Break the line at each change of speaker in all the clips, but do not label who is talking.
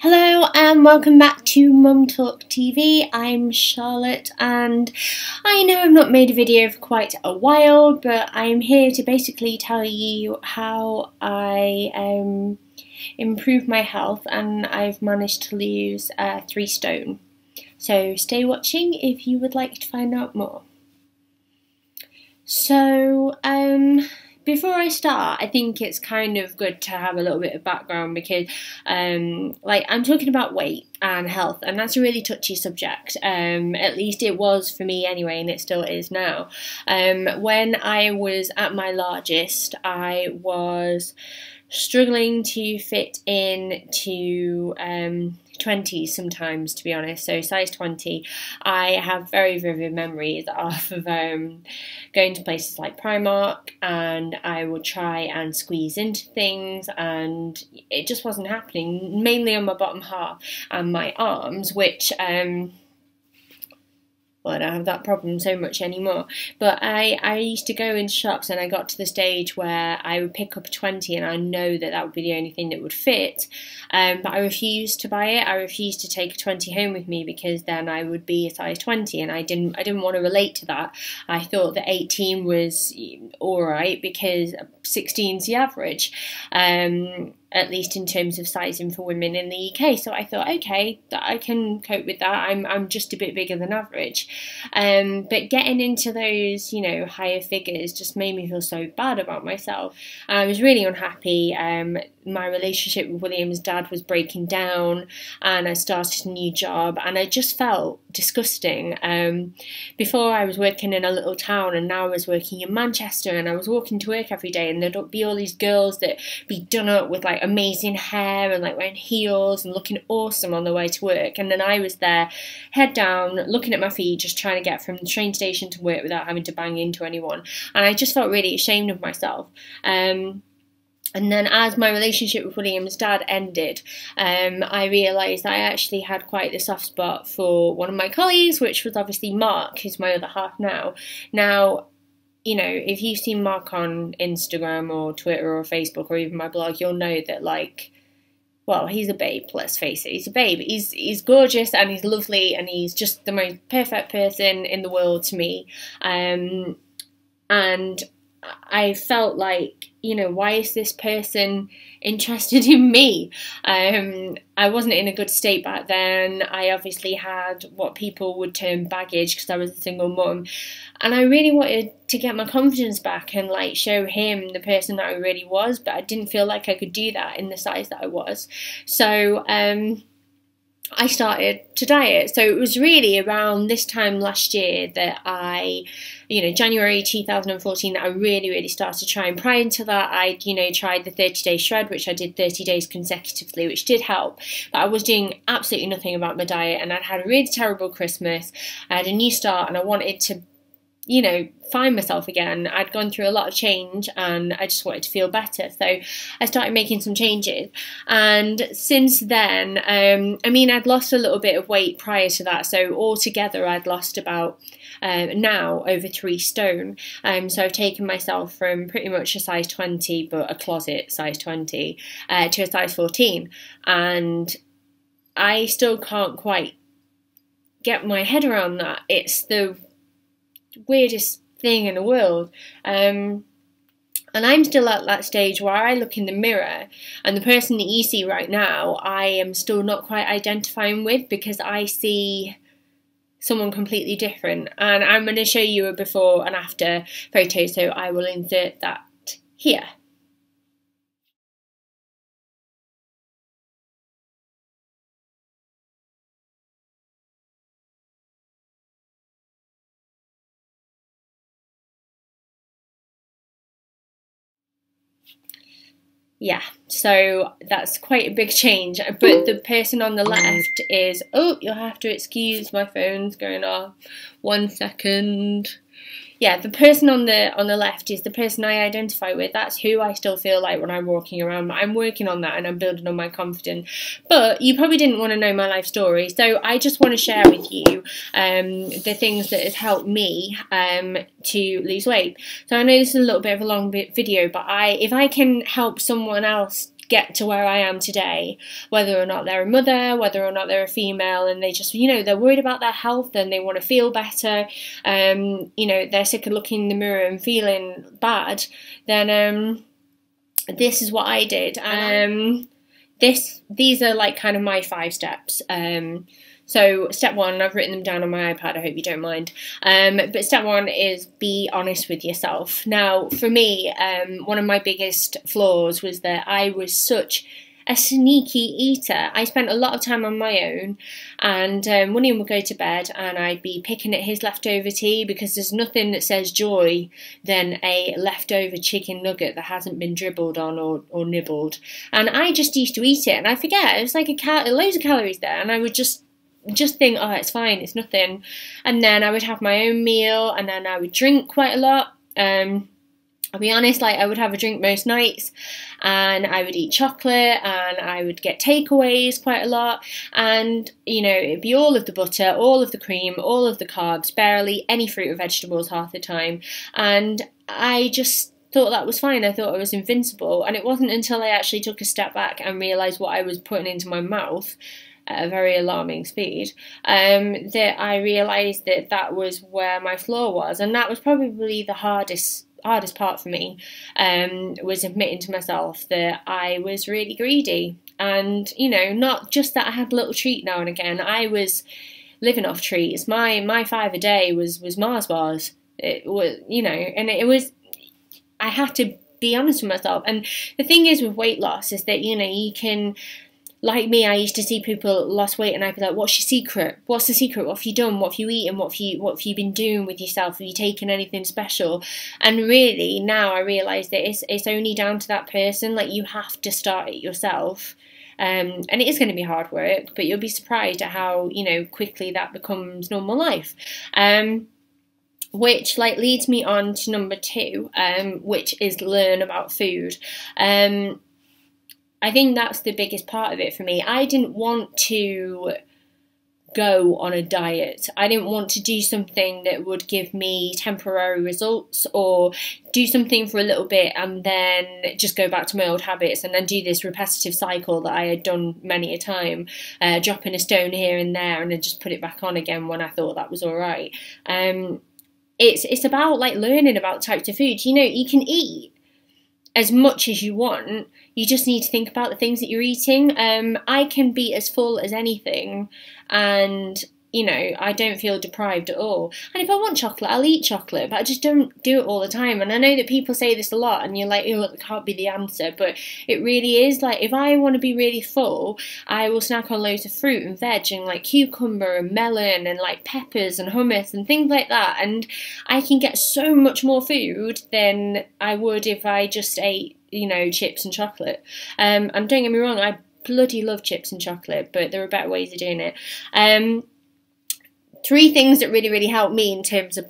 Hello and welcome back to Mum Talk TV. I'm Charlotte and I know I've not made a video for quite a while, but I'm here to basically tell you how I improved my health and I've managed to lose 3 stone. So stay watching if you would like to find out more. So before I start, I think it's kind of good to have a little bit of background because I'm talking about weight and health, and that's a really touchy subject. At least it was for me anyway, and it still is now. When I was at my largest, I was struggling to fit into 20s sometimes, to be honest, so size 20. I have very vivid memories of going to places like Primark, and I would try and squeeze into things and it just wasn't happening, mainly on my bottom half and my arms, which well, I don't have that problem so much anymore, but I used to go into shops and I got to the stage where I would pick up a 20 and I know that that would be the only thing that would fit, but I refused to buy it. I refused to take a 20 home with me because then I would be a size 20 and I didn't want to relate to that. I thought that 18 was alright because 16's the average. At least in terms of sizing for women in the UK. So I thought, okay, that I can cope with that. I'm just a bit bigger than average. But getting into those, higher figures just made me feel so bad about myself. I was really unhappy. My relationship with William's dad was breaking down and I started a new job and I just felt disgusting. Before I was working in a little town and now I was working in Manchester, and I was walking to work every day and there'd be all these girls that be done up with like amazing hair and like wearing heels and looking awesome on the way to work, and then I was there head down looking at my feet just trying to get from the train station to work without having to bang into anyone, and I just felt really ashamed of myself. And then as my relationship with William's dad ended, I realised I actually had quite a soft spot for one of my colleagues, which was obviously Mark, who's my other half now. Now, if you've seen Mark on Instagram or Twitter or Facebook or even my blog, you'll know that, well, he's a babe, let's face it. He's a babe. He's gorgeous and he's lovely and he's just the most perfect person in the world to me. And I felt like, why is this person interested in me? I wasn't in a good state back then. I obviously had what people would term baggage because I was a single mum. And I really wanted to get my confidence back and show him the person that I really was, but I didn't feel like I could do that in the size that I was. So I started to diet. So it was really around this time last year that January 2014, that I really started trying. Prior to that, I tried the 30-day shred, which I did 30 days consecutively, which did help. But I was doing absolutely nothing about my diet, and I'd had a really terrible Christmas. I had a new start, and I wanted to find myself again. I'd gone through a lot of change and I just wanted to feel better. So I started making some changes. And since then, I'd lost a little bit of weight prior to that. So altogether, I'd lost about now over 3 stone. So I've taken myself from pretty much a size 20, but a closet size 20, to a size 14. And I still can't quite get my head around that. It's the weirdest thing in the world, and I'm still at that stage where I look in the mirror and the person that you see right now I am still not quite identifying with, because I see someone completely different, and I'm going to show you a before and after photo, so I will insert that here. Yeah, so that's quite a big change, but the person on the left is, oh, you'll have to excuse my phone's going off, 1 second. Yeah, the person on the left is the person I identify with. That's who I still feel like when I'm walking around. I'm working on that and I'm building on my confidence. But you probably didn't want to know my life story, so I just want to share with you the things that has helped me to lose weight. So I know this is a little bit of a long video, but if I can help someone else get to where I am today, whether or not they're a mother, whether or not they're a female, and they just, you know, they're worried about their health and they want to feel better, you know, they're sick of looking in the mirror and feeling bad, then this is what I did. These are like kind of my 5 steps. So step 1, I've written them down on my iPad, I hope you don't mind. But step 1 is be honest with yourself. Now, for me, one of my biggest flaws was that I was such a sneaky eater. I spent a lot of time on my own, and William would go to bed and I'd be picking at his leftover tea, because there's nothing that says joy than a leftover chicken nugget that hasn't been dribbled on or nibbled. And I just used to eat it, and I forget, it was like loads of calories there, and I would just think, oh, it's fine, it's nothing. And then I would have my own meal, and then I would drink quite a lot. I'll be honest, like I would have a drink most nights, and I would eat chocolate, and I would get takeaways quite a lot, and you know, it'd be all of the butter, all of the cream, all of the carbs, barely any fruit or vegetables half the time, and I just thought that was fine. I thought I was invincible, and it wasn't until I actually took a step back and realised what I was putting into my mouth at a very alarming speed, that I realised that that was where my flaw was, and that was probably the hardest part for me, was admitting to myself that I was really greedy. And you know, not just that I had a little treat now and again, I was living off treats. My 5 a day was Mars bars. It was, you know, and it was, I had to be honest with myself. And the thing is with weight loss is that, you know, you can, like me, I used to see people lost weight and I'd be like, what's your secret? What's the secret? What have you done? What have you eaten? What have you been doing with yourself? Have you taken anything special? And really, now I realise that it's only down to that person. Like, you have to start it yourself. And it is going to be hard work, but you'll be surprised at how, you know, quickly that becomes normal life. Which like leads me on to number 2, which is learn about food. I think that's the biggest part of it for me. I didn't want to go on a diet. I didn't want to do something that would give me temporary results, or do something for a little bit and then just go back to my old habits, and then do this repetitive cycle that I had done many a time, dropping a stone here and there and then just put it back on again when I thought that was all right. It's about like learning about types of food. You know, you can eat as much as you want, you just need to think about the things that you're eating. I can be as full as anything, and you know, I don't feel deprived at all. And if I want chocolate, I'll eat chocolate, but I just don't do it all the time. And I know that people say this a lot, and you're like, oh, that can't be the answer, but it really is. Like, if I want to be really full, I will snack on loads of fruit and veg, and like cucumber and melon and like peppers and hummus and things like that, and I can get so much more food than I would if I just ate, you know, chips and chocolate. And don't get me wrong, I bloody love chips and chocolate, but there are better ways of doing it. 3 things that really helped me in terms of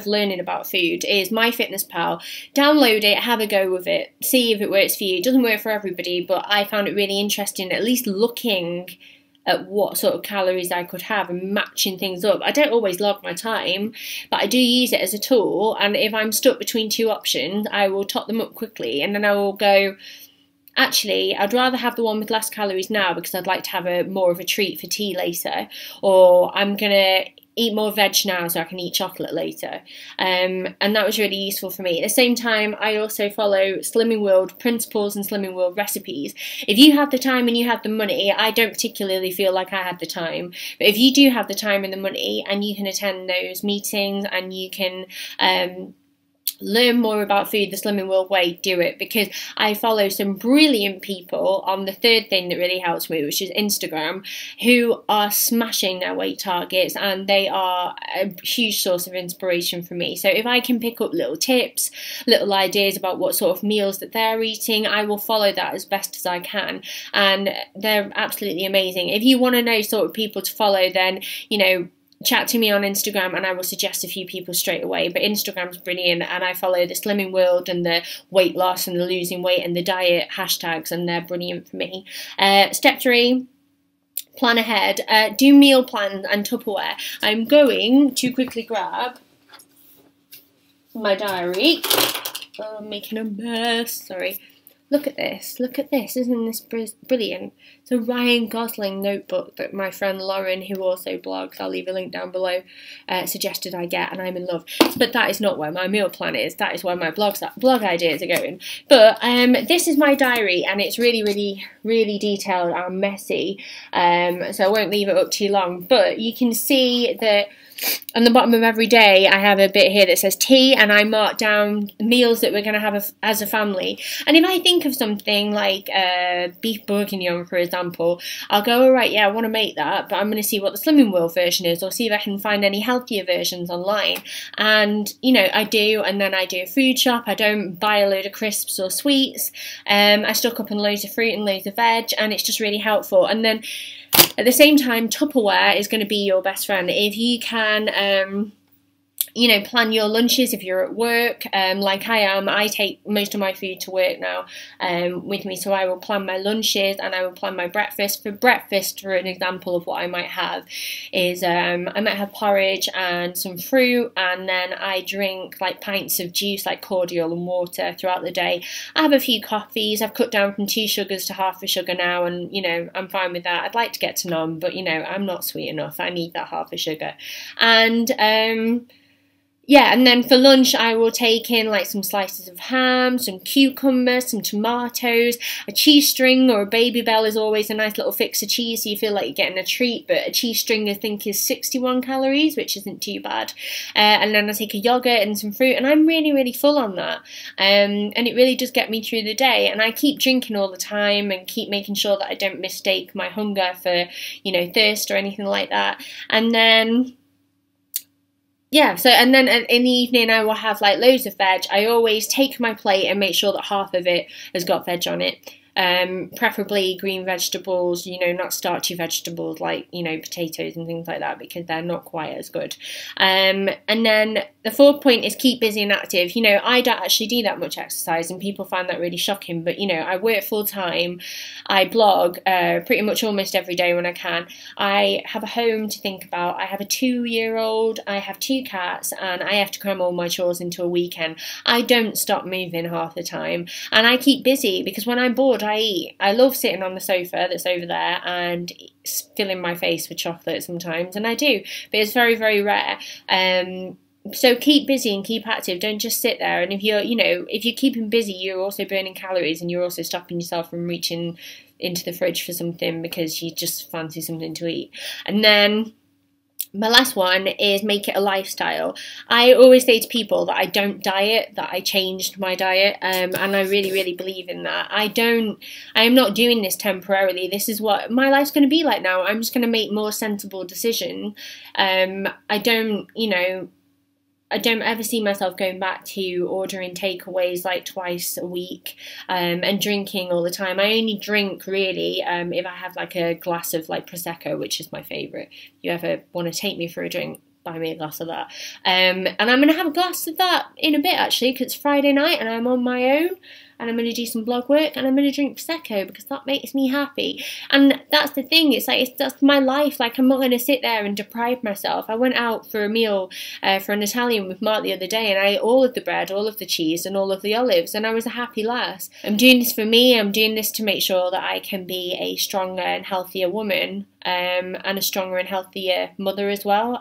learning about food is MyFitnessPal. Download it, have a go with it, see if it works for you. It doesn't work for everybody, but I found it really interesting, at least looking at what sort of calories I could have and matching things up. I don't always log my time, but I do use it as a tool, and if I'm stuck between 2 options, I will top them up quickly, and then I will go, actually, I'd rather have the one with less calories now because I'd like to have more of a treat for tea later, or I'm going to eat more veg now so I can eat chocolate later. And that was really useful for me. At the same time, I also follow Slimming World principles and Slimming World recipes. If you have the time and you have the money, I don't particularly feel like I had the time, but if you do have the time and the money and you can attend those meetings and you can learn more about food the Slimming World way, do it, because I follow some brilliant people on the 3rd thing that really helps me, which is Instagram, who are smashing their weight targets, and they are a huge source of inspiration for me. So if I can pick up little tips, little ideas about what sort of meals that they're eating, I will follow that as best as I can, and they're absolutely amazing. If you want to know sort of people to follow, then, you know, chat to me on Instagram and I will suggest a few people straight away. But Instagram's brilliant, and I follow the Slimming World and the weight loss and the losing weight and the diet hashtags, and they're brilliant for me. Step 3, plan ahead. Do meal plans and Tupperware. I'm going to quickly grab my diary. Oh, I'm making a mess, sorry. Look at this, isn't this brilliant? It's a Ryan Gosling notebook that my friend Lauren, who also blogs, I'll leave a link down below, suggested I get, and I'm in love. But that is not where my meal plan is, that is where my blog ideas are going. But this is my diary, and it's really detailed and messy, so I won't leave it up too long. But you can see that on the bottom of every day, I have a bit here that says tea, and I mark down meals that we're going to have as a family. And if I think of something like beef bourguignon, for example, I'll go, all right, yeah, I want to make that, but I'm going to see what the Slimming World version is, or see if I can find any healthier versions online. And, you know, I do, and then I do a food shop. I don't buy a load of crisps or sweets. I stock up on loads of fruit and loads of veg, and it's just really helpful. And then at the same time, Tupperware is going to be your best friend. If you can, you know, plan your lunches if you're at work, like I am. I take most of my food to work now with me, so I will plan my lunches and I will plan my breakfast. For breakfast, for an example of what I might have, is I might have porridge and some fruit, and then I drink like pints of juice, like cordial and water, throughout the day. I have a few coffees. I've cut down from 2 sugars to half a sugar now, and, you know, I'm fine with that. I'd like to get to none, but, you know, I'm not sweet enough. I need that half a sugar. And yeah, and then for lunch, I will take in like some slices of ham, some cucumbers, some tomatoes. A cheese string or a Baby Bell is always a nice little fix of cheese, so you feel like you're getting a treat. But a cheese string, I think, is 61 calories, which isn't too bad. And then I take a yogurt and some fruit, and I'm really full on that. And it really does get me through the day. And I keep drinking all the time and keep making sure that I don't mistake my hunger for, you know, thirst or anything like that. And then, yeah, so, and then in the evening I will have like loads of veg. I always take my plate and make sure that half of it has got veg on it. Preferably green vegetables, you know, not starchy vegetables like, you know, potatoes and things like that, because they're not quite as good. And then the fourth point is keep busy and active. You know, I don't actually do that much exercise, and people find that really shocking, but, you know, I work full time. I blog pretty much almost every day when I can. I have a home to think about. I have a 2-year-old, I have 2 cats, and I have to cram all my chores into a weekend. I don't stop moving half the time, and I keep busy, because when I'm bored, I eat. I love sitting on the sofa that's over there and filling my face with chocolate sometimes, and I do, but it's very rare. So keep busy and keep active. Don't just sit there. And if you're, you know, if you're keeping busy, you're also burning calories, and you're also stopping yourself from reaching into the fridge for something because you just fancy something to eat. And then my last one is make it a lifestyle. I always say to people that I don't diet, that I changed my diet, and I really believe in that. I am not doing this temporarily. This is what my life's going to be like now. I'm just going to make more sensible decisions. I don't, you know, I don't ever see myself going back to ordering takeaways like twice a week and drinking all the time. I only drink really if I have like a glass of like Prosecco, which is my favourite. If you ever want to take me for a drink, buy me a glass of that. And I'm going to have a glass of that in a bit actually, because it's Friday night and I'm on my own. And I'm going to do some blog work, and I'm going to drink Prosecco because that makes me happy. And that's the thing, it's like, that's my life. Like, I'm not going to sit there and deprive myself. I went out for a meal for an Italian with Mark the other day, and I ate all of the bread, all of the cheese, and all of the olives, and I was a happy lass. I'm doing this for me. I'm doing this to make sure that I can be a stronger and healthier woman, and a stronger and healthier mother as well.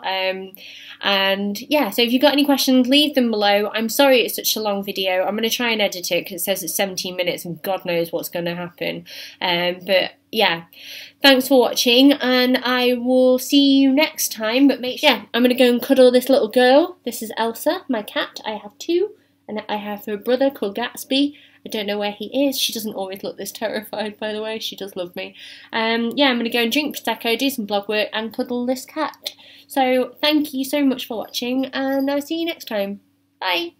And yeah, so if you've got any questions, leave them below. I'm sorry it's such a long video. I'm going to try and edit it because it says it's 17 minutes and God knows what's going to happen. But yeah, thanks for watching, and I will see you next time. But make sure, yeah, I'm going to go and cuddle this little girl. This is Elsa, my cat. I have 2, and I have her brother called Gatsby. I don't know where he is. She doesn't always look this terrified, by the way. She does love me. Yeah, I'm going to go and drink Prosecco, do some blog work, and cuddle this cat. So thank you so much for watching, and I'll see you next time. Bye!